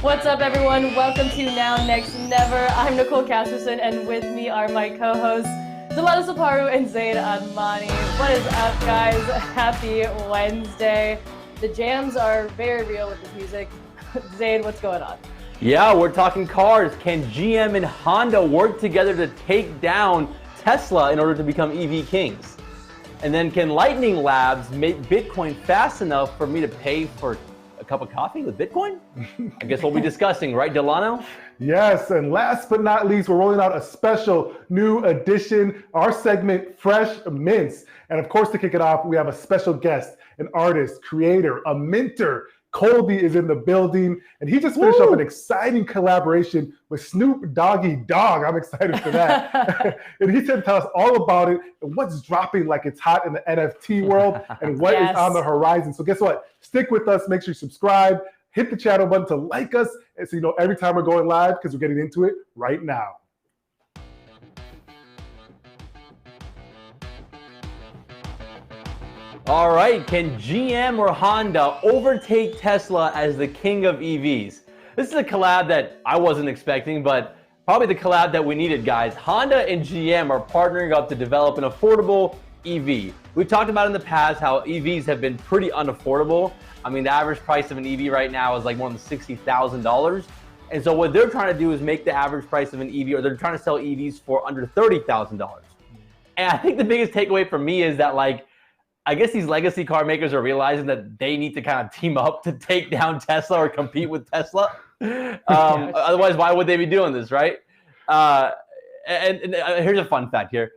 What's up, everyone? Welcome to Now, Next, Never. I'm Nicole Casperson, and with me are my co-hosts, Delano Saparu and Zaid Admani. What is up, guys? Happy Wednesday. The jams are very real with the music. Zaid, what's going on? Yeah, we're talking cars. Can GM and Honda work together to take down Tesla in order to become EV kings? And then can Lightning Labs make Bitcoin fast enough for me to pay for a cup of coffee with Bitcoin? I guess we'll be discussing, right, Delano? Yes, and last but not least, we're rolling out a special new edition, our segment, Fresh Mints. And of course, to kick it off, we have a special guest, an artist, creator, a minter. Coldie is in the building, and he just finished up an exciting collaboration with Snoop Dogg. I'm excited for that. And he's going to tell us all about it and what's dropping like it's hot in the NFT world and what is on the horizon. So guess what? Stick with us. Make sure you subscribe. Hit the channel button to like us, and so you know every time we're going live, because we're getting into it right now. All right, can GM or Honda overtake Tesla as the king of EVs? This is a collab that I wasn't expecting, but probably the collab that we needed, guys. Honda and GM are partnering up to develop an affordable EV. We've talked about in the past how EVs have been pretty unaffordable. I mean, the average price of an EV right now is like more than $60,000. And so what they're trying to do is make the average price of an EV, or they're trying to sell EVs for under $30,000. And I think the biggest takeaway for me is that, like, I guess these legacy car makers are realizing that they need to kind of team up to take down Tesla or compete with Tesla. Otherwise, why would they be doing this, right? And here's a fun fact here.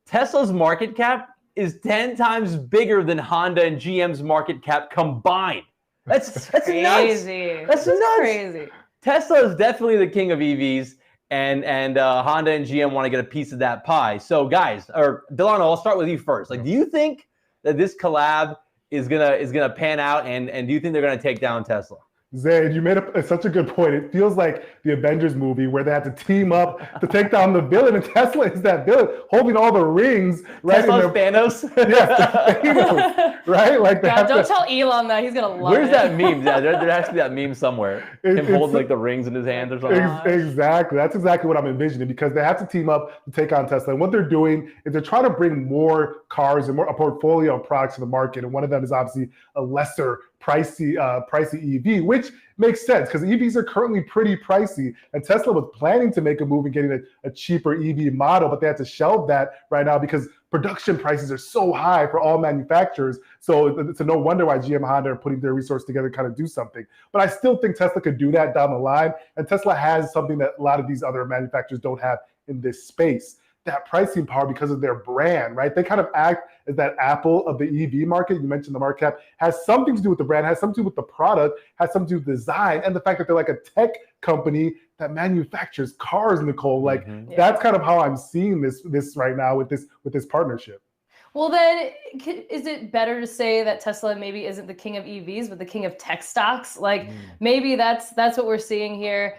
Tesla's market cap is 10 times bigger than Honda and GM's market cap combined. That's crazy. Nuts. That's nuts. Crazy. Tesla is definitely the king of EVs, and Honda and GM want to get a piece of that pie. So guys, or Delano, I'll start with you first. Like, do you think that this collab is gonna pan out, and do you think they're gonna take down Tesla? Zaid, you made such a good point. It feels like the Avengers movie where they had to team up to take down the villain, and Tesla is that villain holding all the rings. Right? Tesla's Thanos? Yes, Thanos, right? Like God, don't tell Elon that. He's going to love Where's it. that meme? Yeah, there has to be that meme somewhere. Him holding like the rings in his hands or something. Exactly. That's exactly what I'm envisioning, because they have to team up to take on Tesla. And what they're doing is they're trying to bring more cars and a portfolio of products to the market. And one of them is obviously a lesser pricey EV, which makes sense because EVs are currently pretty pricey, and Tesla was planning to make a move and getting a cheaper EV model, but they had to shelve that right now because production prices are so high for all manufacturers. So it's no wonder why GM and Honda are putting their resources together to kind of do something. But I still think Tesla could do that down the line, and Tesla has something that a lot of these other manufacturers don't have in this space. That pricing power because of their brand, right? They kind of act as that Apple of the EV market. You mentioned the market cap has something to do with the brand, has something to do with the product, has something to do with design, and the fact that they're like a tech company that manufactures cars, Nicole. Like that's kind of how I'm seeing this right now with this partnership. Well, then, is it better to say that Tesla maybe isn't the king of EVs, but the king of tech stocks? Like maybe that's what we're seeing here.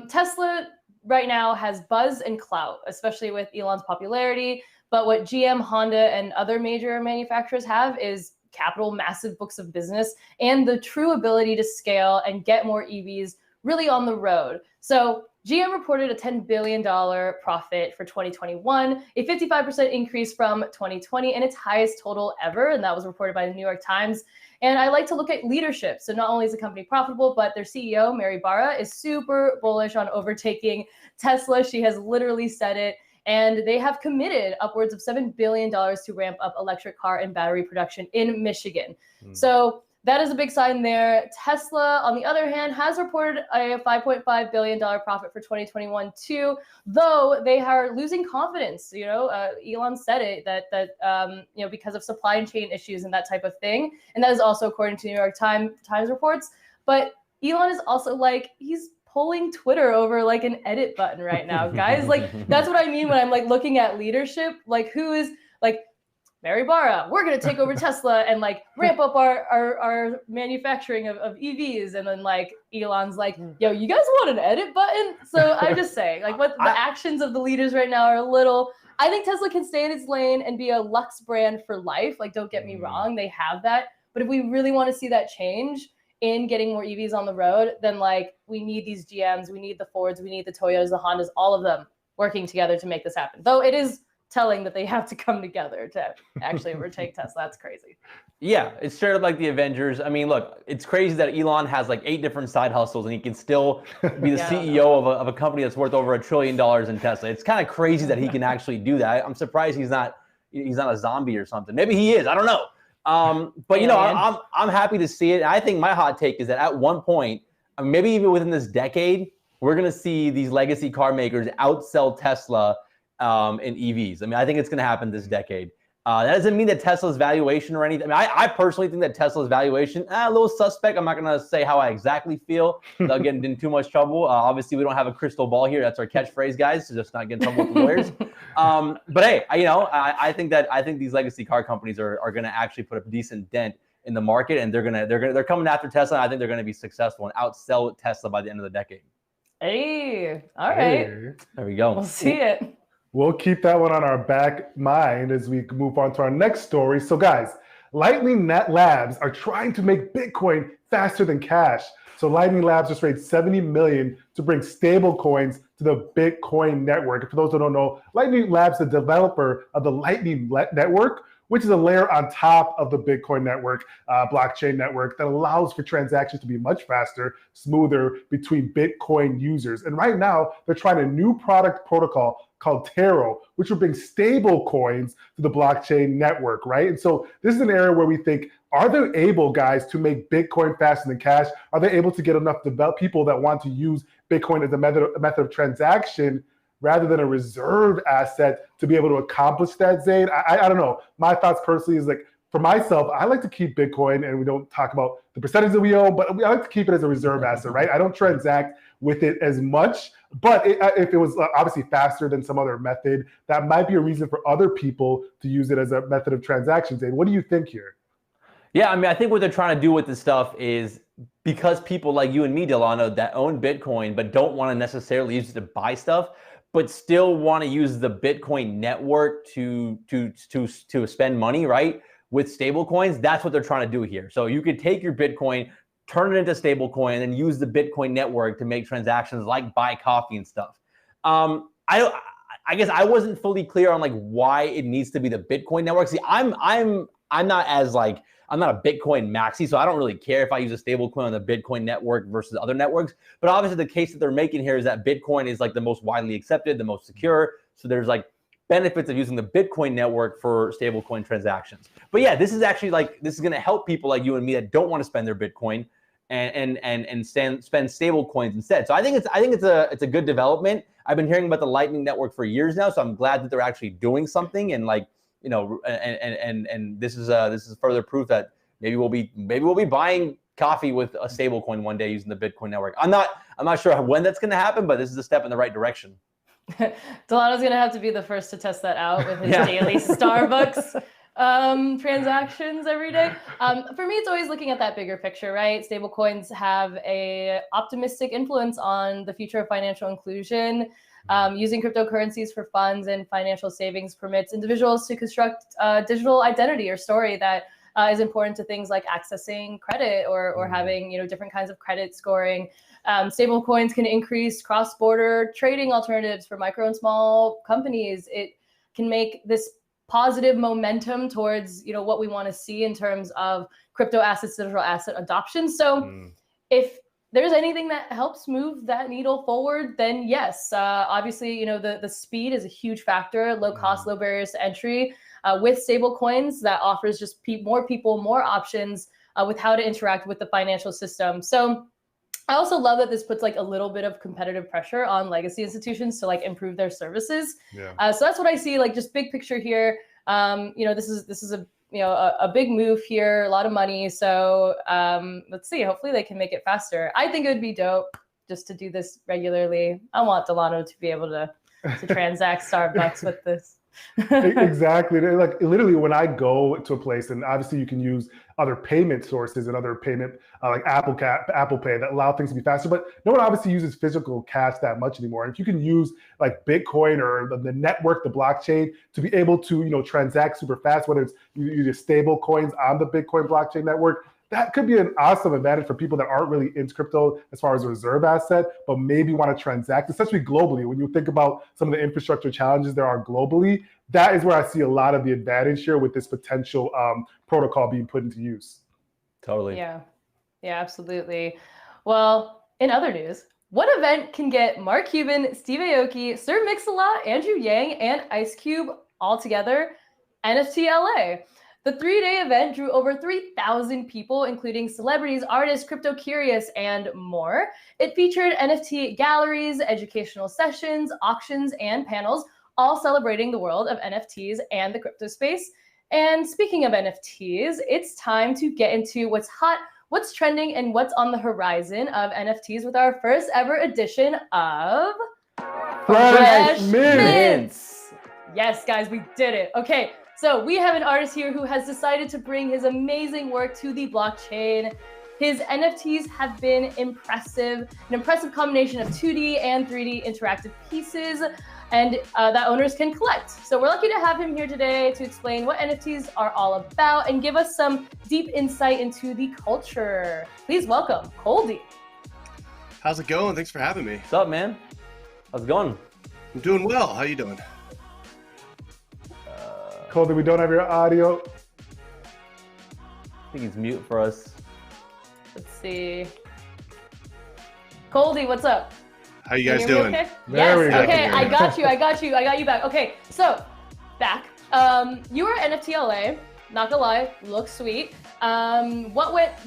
Tesla right now has buzz and clout, especially with Elon's popularity. But what GM, Honda, and other major manufacturers have is capital, massive books of business, and the true ability to scale and get more EVs really on the road. So GM reported a $10 billion profit for 2021, a 55% increase from 2020, and its highest total ever. And that was reported by the New York Times. And I like to look at leadership. So not only is the company profitable, but their CEO, Mary Barra, is super bullish on overtaking Tesla. She has literally said it. And they have committed upwards of $7 billion to ramp up electric car and battery production in Michigan. So that is a big sign there. Tesla, on the other hand, has reported a $5.5 billion profit for 2021 too, though they are losing confidence. Elon said it that because of supply chain issues and that type of thing, and that is also according to New York Times reports. But Elon is also he's pulling Twitter over like an edit button right now, guys. Like that's what I mean when I'm looking at leadership. Like who is Mary Barra, we're going to take over Tesla and ramp up our manufacturing of EVs. And then Elon's yo, you guys want an edit button? So I'm just saying what the actions of the leaders right now are a little, I think Tesla can stay in its lane and be a Lux brand for life. Don't get me wrong, they have that. But if we really want to see that change, in getting more EVs on the road, then like we need these GMs, we need the Fords, we need the Toyotas, the Hondas, all of them working together to make this happen. Though it is telling that they have to come together to actually overtake Tesla. That's crazy. Yeah, it's straight up like the Avengers. I mean, look, it's crazy that Elon has like 8 different side hustles and he can still be the CEO of a company that's worth over $1 trillion in Tesla. It's kind of crazy that he can actually do that. I'm surprised he's not a zombie or something. Maybe he is. I don't know. But you know, I'm happy to see it. And I think my hot take is that at one point, maybe even within this decade, we're going to see these legacy car makers outsell Tesla in EVs. I mean, I think it's going to happen this decade. That doesn't mean that Tesla's valuation or anything. I mean, I personally think that Tesla's valuation, a little suspect. I'm not going to say how I exactly feel without getting in too much trouble. Obviously, we don't have a crystal ball here. That's our catchphrase, guys, to just not get in trouble with the lawyers. But hey, I think these legacy car companies are going to actually put a decent dent in the market, and they're coming after Tesla. And I think they're going to be successful and outsell Tesla by the end of the decade. Hey, all right. Hey. There we go. We'll see it. We'll keep that one on our back mind as we move on to our next story. So guys, Lightning Net Labs are trying to make Bitcoin faster than cash. So Lightning Labs just raised $70 million to bring stable coins to the Bitcoin network. For those who don't know, Lightning Labs is the developer of the Lightning Network, which is a layer on top of the Bitcoin network, blockchain network that allows for transactions to be much faster, smoother between Bitcoin users. And right now, they're trying a new product protocol called Taro, which will bring stable coins to the blockchain network, right? And so this is an area where we think, are they able, guys, to make Bitcoin faster than cash? Are they able to get enough people that want to use Bitcoin as a method of transaction rather than a reserve asset to be able to accomplish that, Zaid? I don't know. My thoughts personally is like, for myself, I like to keep Bitcoin, and we don't talk about the percentage that we own, but I like to keep it as a reserve asset, right? I don't transact with it as much, but if it was obviously faster than some other method, that might be a reason for other people to use it as a method of transactions. Zaid, what do you think here? Yeah, I mean, I think what they're trying to do with this stuff is because people like you and me, Delano, that own Bitcoin but don't want to necessarily use it to buy stuff, but still want to use the Bitcoin network to spend money, right? With stable coins, that's what they're trying to do here. So you could take your Bitcoin, turn it into stable coin, and use the Bitcoin network to make transactions like buy coffee and stuff. I guess I wasn't fully clear on like why it needs to be the Bitcoin network. See, I'm not a Bitcoin maxi, so I don't really care if I use a stable coin on the Bitcoin network versus other networks. But obviously the case that they're making here is that Bitcoin is like the most widely accepted, the most secure. So there's like benefits of using the Bitcoin network for stablecoin transactions. But yeah, this is actually this is going to help people like you and me that don't want to spend their Bitcoin and spend stable coins instead. So I think it's a good development. I've been hearing about the Lightning Network for years now, so I'm glad that they're actually doing something and and this is further proof that maybe we'll be buying coffee with a stablecoin one day using the Bitcoin network. I'm not sure when that's going to happen, but this is a step in the right direction. Delano's going to have to be the first to test that out with his daily Starbucks transactions every day. For me, it's always looking at that bigger picture, right? Stablecoins have a optimistic influence on the future of financial inclusion. Using cryptocurrencies for funds and financial savings permits individuals to construct a digital identity or story that is important to things like accessing credit or having different kinds of credit scoring. Stable coins can increase cross-border trading alternatives for micro and small companies. It can make this positive momentum towards what we want to see in terms of crypto assets, digital asset adoption. So if there's anything that helps move that needle forward, then yes. Obviously, the speed is a huge factor, low cost, low barriers to entry. With stable coins, that offers just more people more options with how to interact with the financial system. So I also love that this puts a little bit of competitive pressure on legacy institutions to improve their services. So that's what I see, just big picture here. This is a big move here, a lot of money. So let's see, hopefully they can make it faster. I think it would be dope just to do this regularly. I want Delano to be able to transact Starbucks with this. Exactly. Literally when I go to a place, and obviously you can use other payment sources and other payment like Apple Pay that allow things to be faster, but no one obviously uses physical cash that much anymore. And if you can use Bitcoin or the network, the blockchain, to be able to transact super fast, whether it's you use stable coins on the Bitcoin blockchain network, that could be an awesome advantage for people that aren't really into crypto as far as a reserve asset, but maybe want to transact, especially globally. When you think about some of the infrastructure challenges there are globally, that is where I see a lot of the advantage here with this potential protocol being put into use. Totally. Yeah, absolutely. Well, in other news, what event can get Mark Cuban, Steve Aoki, Sir Mix-a-Lot, Andrew Yang, and Ice Cube all together? NFT LA. The 3-day event drew over 3,000 people, including celebrities, artists, crypto curious, and more. It featured NFT galleries, educational sessions, auctions, and panels, all celebrating the world of NFTs and the crypto space. And speaking of NFTs, it's time to get into what's hot, what's trending, and what's on the horizon of NFTs with our first ever edition of Fresh Mints. Yes, guys, we did it. Okay, so we have an artist here who has decided to bring his amazing work to the blockchain. His NFTs have been impressive, an impressive combination of 2D and 3D interactive pieces, and that owners can collect. So we're lucky to have him here today to explain what NFTs are all about and give us some deep insight into the culture. Please welcome Coldie. How's it going? Thanks for having me. What's up, man? How's it going? I'm doing well. How you doing? Coldie, we don't have your audio. I think he's mute for us. Let's see. Coldie, what's up? How you guys doing? Okay? There we Yes, go. okay, I got you back. Okay, so, back. You were at NFT LA, not gonna lie, looks sweet.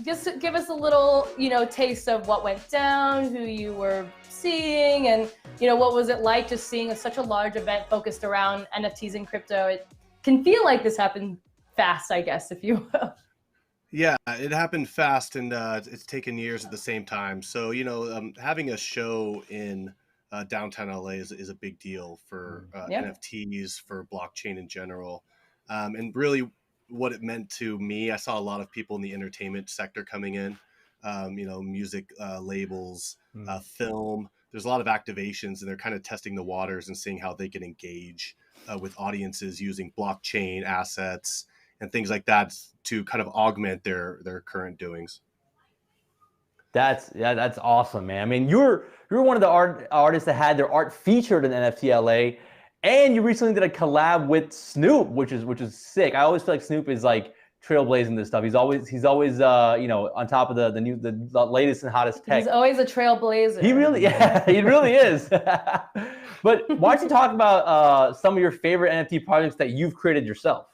Just give us a little, taste of what went down, who you were seeing, and, what was it like just seeing such a large event focused around NFTs and crypto? It can feel like this happened fast, I guess, if you will. Yeah, it happened fast, and it's taken years at the same time. So, having a show in downtown LA is a big deal for NFTs, for blockchain in general. And really what it meant to me, I saw a lot of people in the entertainment sector coming in, music labels, film. There's a lot of activations, and they're kind of testing the waters and seeing how they can engage with audiences using blockchain assets and things like that to kind of augment their current doings. That's awesome, man. I mean, you're one of the artists that had their art featured in NFT LA, and you recently did a collab with Snoop, which is sick. I always feel like Snoop is like trailblazing this stuff. He's always on top of the latest and hottest tech. He's always a trailblazer. He really is. But why don't you talk about some of your favorite NFT projects that you've created yourself?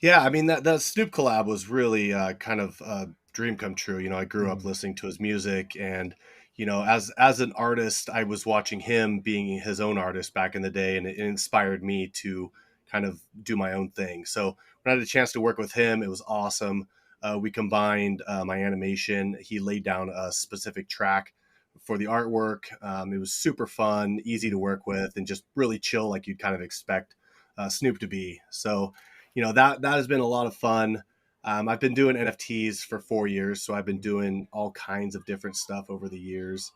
Yeah, I mean, that Snoop collab was really kind of a dream come true. I grew up listening to his music, and as an artist, I was watching him being his own artist back in the day, and it inspired me to kind of do my own thing. So when I had a chance to work with him, it was awesome. We combined my animation. He laid down a specific track for the artwork. It was super fun, easy to work with, and just really chill, like you'd kind of expect Snoop to be. So that has been a lot of fun. I've been doing NFTs for 4 years, so I've been doing all kinds of different stuff over the years.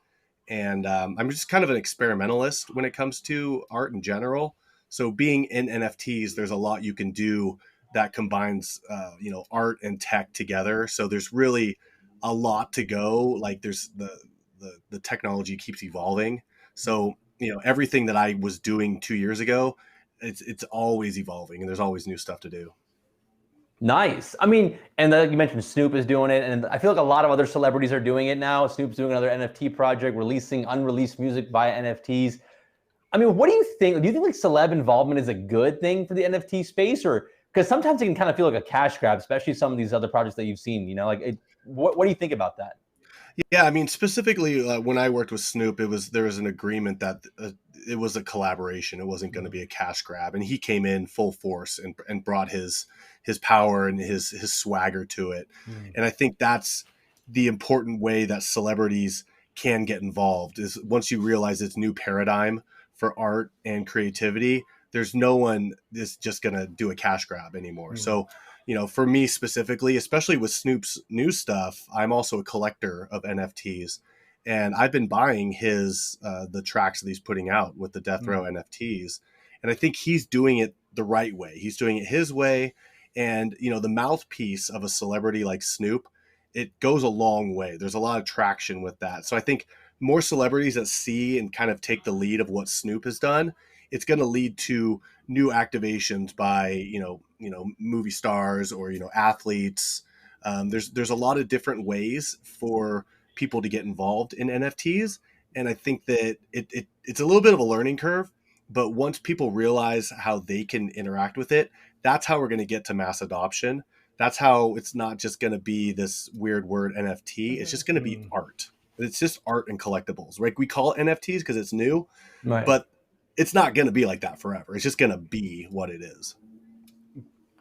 And I'm just kind of an experimentalist when it comes to art in general. So being in NFTs, there's a lot you can do that combines, art and tech together. So there's really a lot to go. Like there's the technology keeps evolving. So, everything that I was doing 2 years ago, it's always evolving, and there's always new stuff to do. Nice. I mean, and like you mentioned, Snoop is doing it, and I feel like a lot of other celebrities are doing it now. Snoop's doing another NFT project, releasing unreleased music via NFTs. I mean, what do you think? Do you think like celeb involvement is a good thing for the NFT space, or because sometimes it can kind of feel like a cash grab, especially some of these other projects that you've seen? What do you think about that? Yeah, I mean, specifically when I worked with Snoop, there was an agreement that it was a collaboration. It wasn't going to be a cash grab, and he came in full force and brought his power and his swagger to it. And I think that's the important way that celebrities can get involved is once you realize it's new paradigm for art and creativity. There's no one that's just going to do a cash grab anymore. So, for me specifically, especially with Snoop's new stuff, I'm also a collector of NFTs, and I've been buying the tracks that he's putting out with the Dethrone NFTs. And I think he's doing it the right way. He's doing it his way. And, the mouthpiece of a celebrity like Snoop it goes a long way. There's a lot of traction with that. So I think more celebrities that see and kind of take the lead of what Snoop has done, it's going to lead to new activations by, movie stars or, athletes. There's a lot of different ways for people to get involved in NFTs. And I think that it's a little bit of a learning curve, but once people realize how they can interact with it, that's how we're going to get to mass adoption. That's how it's not just going to be this weird word NFT. It's just going to be art. It's just art and collectibles. Right? We call it NFTs because it's new, Right. but it's not going to be like that forever. It's just going to be what it is.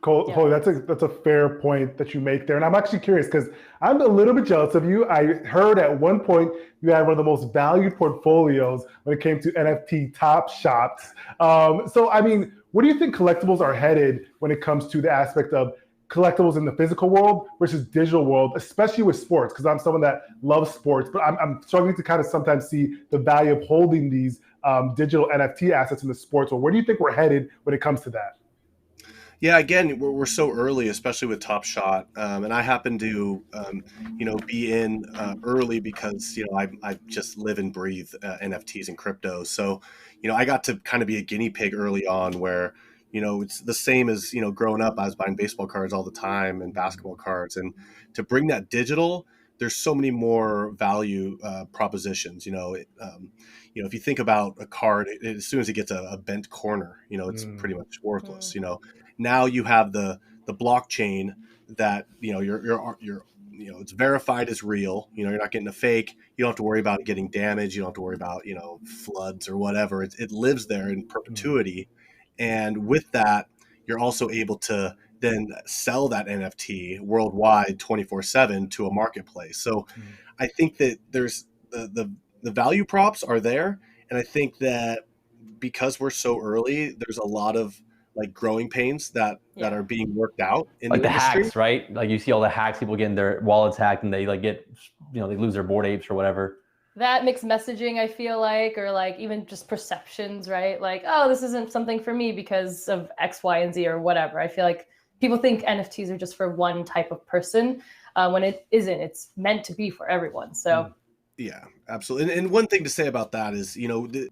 Cool. That's a fair point that you make there. And I'm actually curious because I'm a little bit jealous of you. I heard at one point you had one of the most valued portfolios when it came to NFT top shops. So, I mean, where do you think collectibles are headed when it comes to the aspect of collectibles in the physical world versus digital world, especially with sports? Because I'm someone that loves sports, but I'm struggling to kind of sometimes see the value of holding these digital NFT assets in the sports world. Where do you think we're headed when it comes to that? Yeah, again, we're so early, especially with Top Shot, and I happen to, be in early because I just live and breathe NFTs and crypto. So, I got to kind of be a guinea pig early on, where it's the same as growing up. I was buying baseball cards all the time and basketball cards, and to bring that digital, there's so many more value propositions. If you think about a card, as soon as it gets a bent corner, it's pretty much worthless. Now you have the blockchain that it's verified as real. You're not getting a fake. You don't have to worry about it getting damaged. You don't have to worry about floods or whatever. It lives there in perpetuity, and with that, you're also able to then sell that NFT worldwide 24/7 to a marketplace. So I think that there's the value props are there, and I think that because we're so early, there's a lot of growing pains that are being worked out in like the industry. Hacks, right? Like you see all the hacks, people getting their wallets hacked and they get, they lose their Bored Apes or whatever. That mixed messaging, I feel like, or even just perceptions, right? Like, oh, this isn't something for me because of X, Y, and Z or whatever. I feel like people think NFTs are just for one type of person when it isn't. It's meant to be for everyone. So yeah, absolutely. And one thing to say about that is, the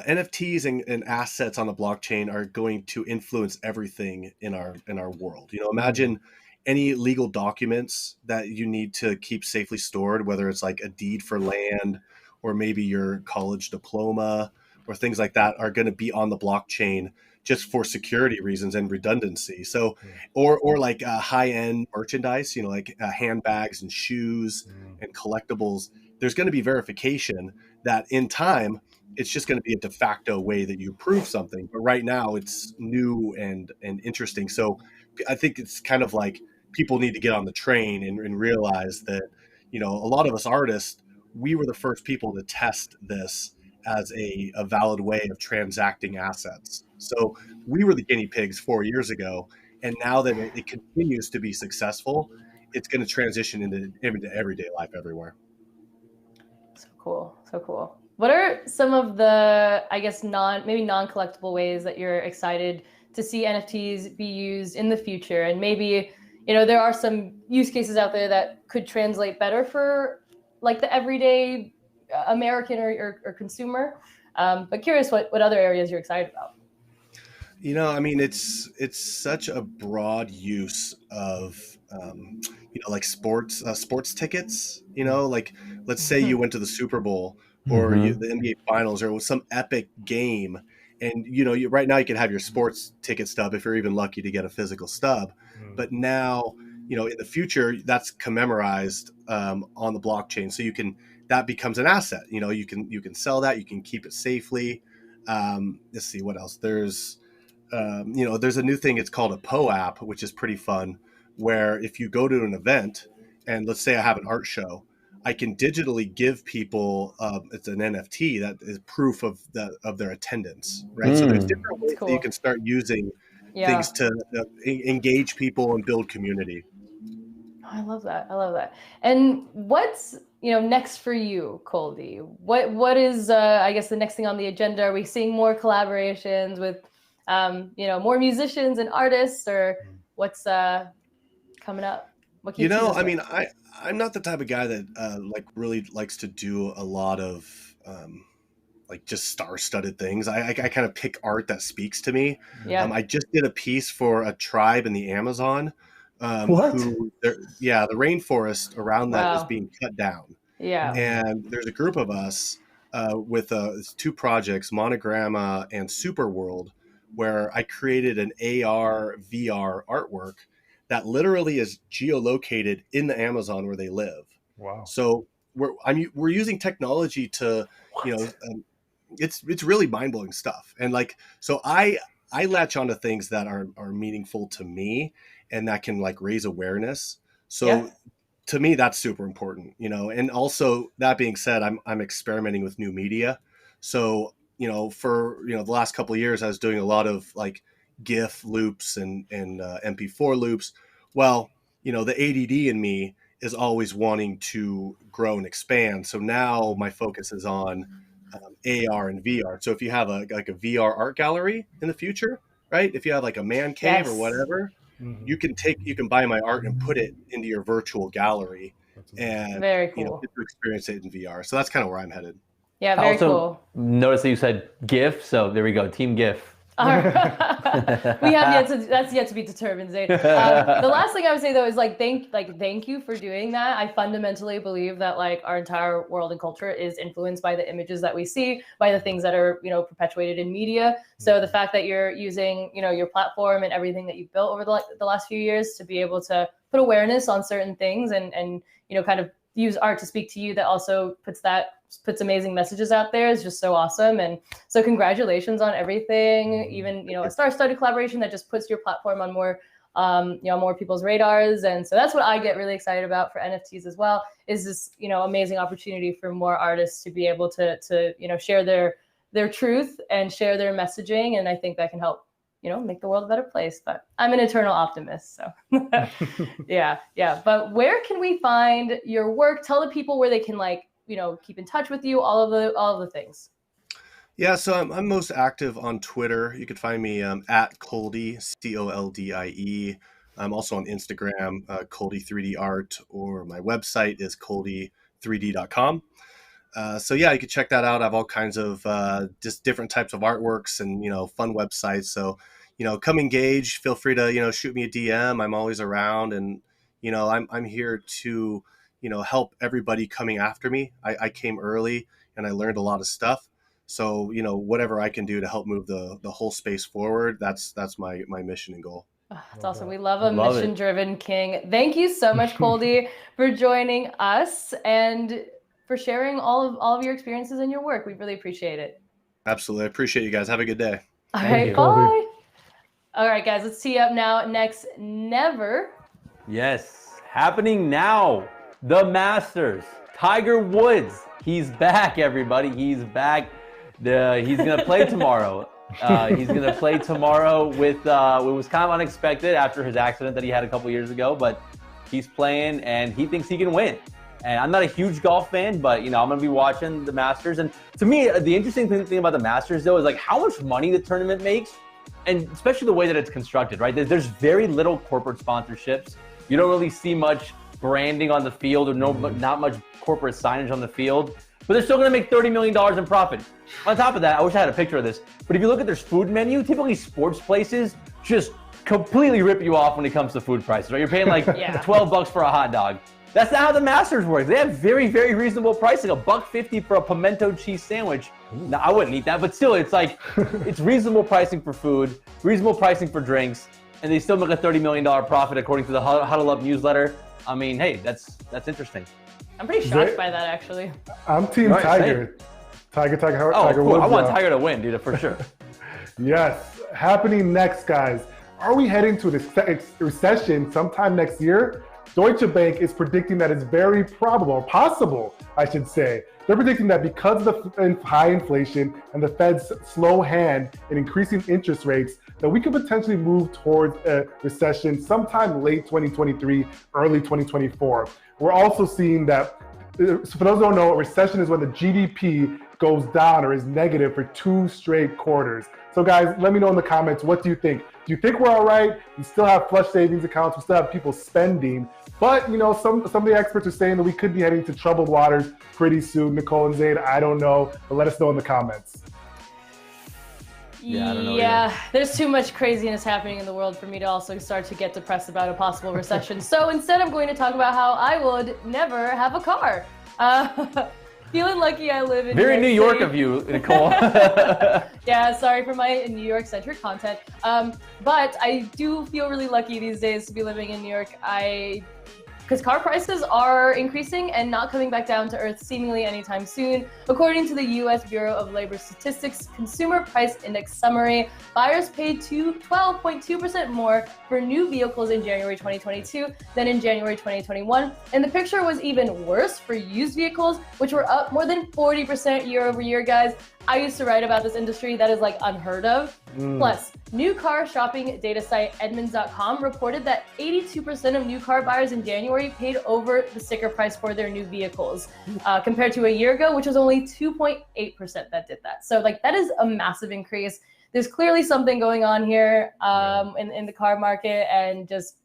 NFTs and assets on the blockchain are going to influence everything in our world. Imagine any legal documents that you need to keep safely stored, whether it's like a deed for land or maybe your college diploma or things like that, are going to be on the blockchain just for security reasons and redundancy. So, or like high-end merchandise, like handbags and shoes and collectibles. There's going to be verification that in time, it's just going to be a de facto way that you prove something. But right now it's new and interesting. So I think it's kind of like people need to get on the train and realize that, a lot of us artists, we were the first people to test this as a valid way of transacting assets. So we were the guinea pigs 4 years ago. And now that it continues to be successful, it's going to transition into everyday life everywhere. So cool. So cool. What are some of the, I guess, non-collectible ways that you're excited to see NFTs be used in the future? And maybe, there are some use cases out there that could translate better for the everyday American or consumer. But curious what other areas you're excited about. It's such a broad use of, like sports tickets, let's say you went to the Super Bowl or the NBA Finals or some epic game. And, right now you can have your sports ticket stub if you're even lucky to get a physical stub. But now, in the future, that's commemorized on the blockchain. So that becomes an asset. You can sell that, you can keep it safely. Let's see what else. There's a new thing. It's called a POAP, which is pretty fun, where if you go to an event and let's say I have an art show, I can digitally give people it's an NFT that is proof of their attendance, right? So there's different ways that you can start using things to engage people and build community. I love that. And what's next for you, Coldie? What is I guess the next thing on the agenda? Are we seeing more collaborations with more musicians and artists, or what's coming up? What keeps you this I way? mean, I'm not the type of guy that like really likes to do a lot of like just star-studded things. I kind of pick art that speaks to me. Yeah. I just did a piece for a tribe in the Amazon, What? yeah, the rainforest around that is Wow. being cut down, Yeah. and there's a group of us with two projects, Monogramma and Superworld, where I created an AR VR artwork that literally is geolocated in the Amazon where they live. Wow. So we're using technology to, you know, it's really mind blowing stuff. And like, so I latch onto things that are meaningful to me and that can like raise awareness. Yeah. So to me, that's super important, you know. And also, that being said, I'm experimenting with new media. So, you know, for, you know, the last couple of years, I was doing a lot of like GIF loops and MP4 loops. Well, you know, the ADD in me is always wanting to grow and expand. So now my focus is on AR and VR. So if you have like a VR art gallery in the future, right? If you have like a man cave or Yes. whatever, Mhm. you can buy my art and put it into your virtual gallery That's amazing. and, Very you know, cool. get to experience it in VR. So that's kind of where I'm headed. Yeah, I very also cool. noticed that you said GIF, so there we go, Team GIF. We have that's yet to be determined, Zayn. The last thing I would say though is thank you for doing that. I fundamentally believe that like our entire world and culture is influenced by the images that we see, by the things that are, you know, perpetuated in media. So the fact that you're using, you know, your platform and everything that you've built over the last few years to be able to put awareness on certain things and you know, kind of use art to speak to you that also puts amazing messages out there is just so awesome. And so congratulations on everything, even, you know, a star-studded collaboration that just puts your platform on more, you know, more people's radars. And so that's what I get really excited about for NFTs as well, is this, you know, amazing opportunity for more artists to be able to, you know, share their truth and share their messaging. And I think that can help, you know, make the world a better place. But I'm an eternal optimist, so yeah. But where can we find your work? Tell the people where they can, like, you know, keep in touch with you, all of the things. Yeah, so I'm most active on Twitter. You can find me at Coldie, Coldie. I'm also on Instagram, Coldie 3D Art, or my website is coldie3d.com. So yeah, you can check that out. I have all kinds of just different types of artworks and, you know, fun websites. So, you know, come engage. Feel free to, you know, shoot me a DM. I'm always around, and, you know, I'm here to, you know, help everybody coming after me. I came early and I learned a lot of stuff. So, you know, whatever I can do to help move the whole space forward, that's my mission and goal. Oh, that's awesome. We love a Love it. mission-driven king. Thank you so much, Coldie, for joining us and for sharing all of your experiences and your work. We really appreciate it. Absolutely. I appreciate you guys. Have a good day. All Thank right, you, bye. Coldie. All right, guys, let's tee up now. Next, never. Yes, happening now. The Masters. Tiger Woods. He's back, everybody. He's back. He's gonna play tomorrow. He's gonna play tomorrow with. It was kind of unexpected after his accident that he had a couple years ago, but he's playing and he thinks he can win. And I'm not a huge golf fan, but, you know, I'm gonna be watching the Masters. And to me, the interesting thing about the Masters though is like how much money the tournament makes, and especially the way that it's constructed. Right, there's very little corporate sponsorships. You don't really see much branding on the field, or not much corporate signage on the field. But they're still going to make $30 million in profit. On top of that, I wish I had a picture of this, but if you look at their food menu, typically sports places just completely rip you off when it comes to food prices, right? You're paying like $12 for a hot dog. That's not how the Masters work. They have very, very reasonable pricing, $1.50 for a pimento cheese sandwich. Now, I wouldn't eat that, but still, it's like, it's reasonable pricing for food, reasonable pricing for drinks, and they still make a $30 million profit according to the Huddle Up newsletter. I mean, hey, that's interesting. I'm pretty shocked by that, actually. I'm Team Right, Tiger. Tiger Cool. Woods. I want Tiger to win, dude, for sure. Yes. Happening next, guys. Are we heading to a recession sometime next year? Deutsche Bank is predicting that it's very probable, or possible, I should say. They're predicting that because of the high inflation and the Fed's slow hand in increasing interest rates, that we could potentially move towards a recession sometime late 2023, early 2024. We're also seeing that, for those who don't know, a recession is when the GDP goes down or is negative for 2 straight quarters. So guys, let me know in the comments, what do you think? Do you think we're all right? We still have flush savings accounts, we still have people spending, But, you know, some of the experts are saying that we could be heading to troubled waters pretty soon. Nicole and Zayd, I don't know, but let us know in the comments. Yeah, I don't know yeah, there's too much craziness happening in the world for me to also start to get depressed about a possible recession. So instead, I'm going to talk about how I would never have a car. Feeling lucky I live in Very New York City. of you, Nicole. Yeah, sorry for my New York-centric content. But I do feel really lucky these days to be living in New York. Because car prices are increasing and not coming back down to earth seemingly anytime soon. According to the U.S. Bureau of Labor Statistics Consumer Price Index Summary, buyers paid 12.2% more for new vehicles in January 2022 than in January 2021. And the picture was even worse for used vehicles, which were up more than 40% year over year, guys. I used to write about this industry. That is like unheard of. Plus, new car shopping data site Edmunds.com reported that 82% of new car buyers in January paid over the sticker price for their new vehicles, compared to a year ago, which was only 2.8% that did that. So like that is a massive increase. There's clearly something going on here in the car market, and just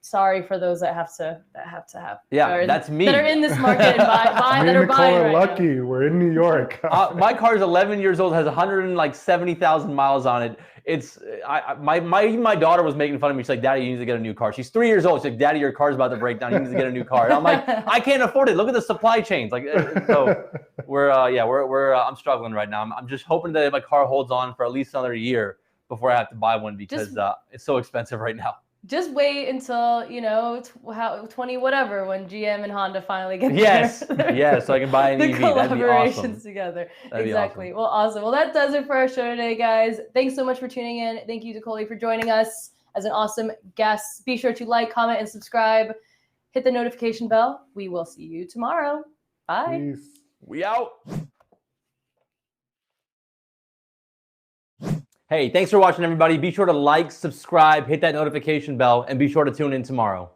sorry for those that have to have. Yeah, that's me. That are in this market and buy Me that and are Nicole buying are right lucky. now. We're in New York. My car is 11 years old, has 170,000 miles on it. It's my daughter was making fun of me. She's like, "Daddy, you need to get a new car." She's 3 years old. She's like, "Daddy, your car's about to break down. You need to get a new car." And I'm like, "I can't afford it. Look at the supply chains." Like, so we're I'm struggling right now. I'm just hoping that my car holds on for at least another year before I have to buy one, because it's so expensive right now. Just wait until, 20 whatever, when GM and Honda finally get Yes, their so I can buy an the EV. That'd be awesome. collaborations together. That'd be Exactly. awesome. Well, awesome. Well, that does it for our show today, guys. Thanks so much for tuning in. Thank you to Coldie for joining us as an awesome guest. Be sure to like, comment, and subscribe. Hit the notification bell. We will see you tomorrow. Bye. Peace. We out. Hey, thanks for watching, everybody. Be sure to like, subscribe, hit that notification bell, and be sure to tune in tomorrow.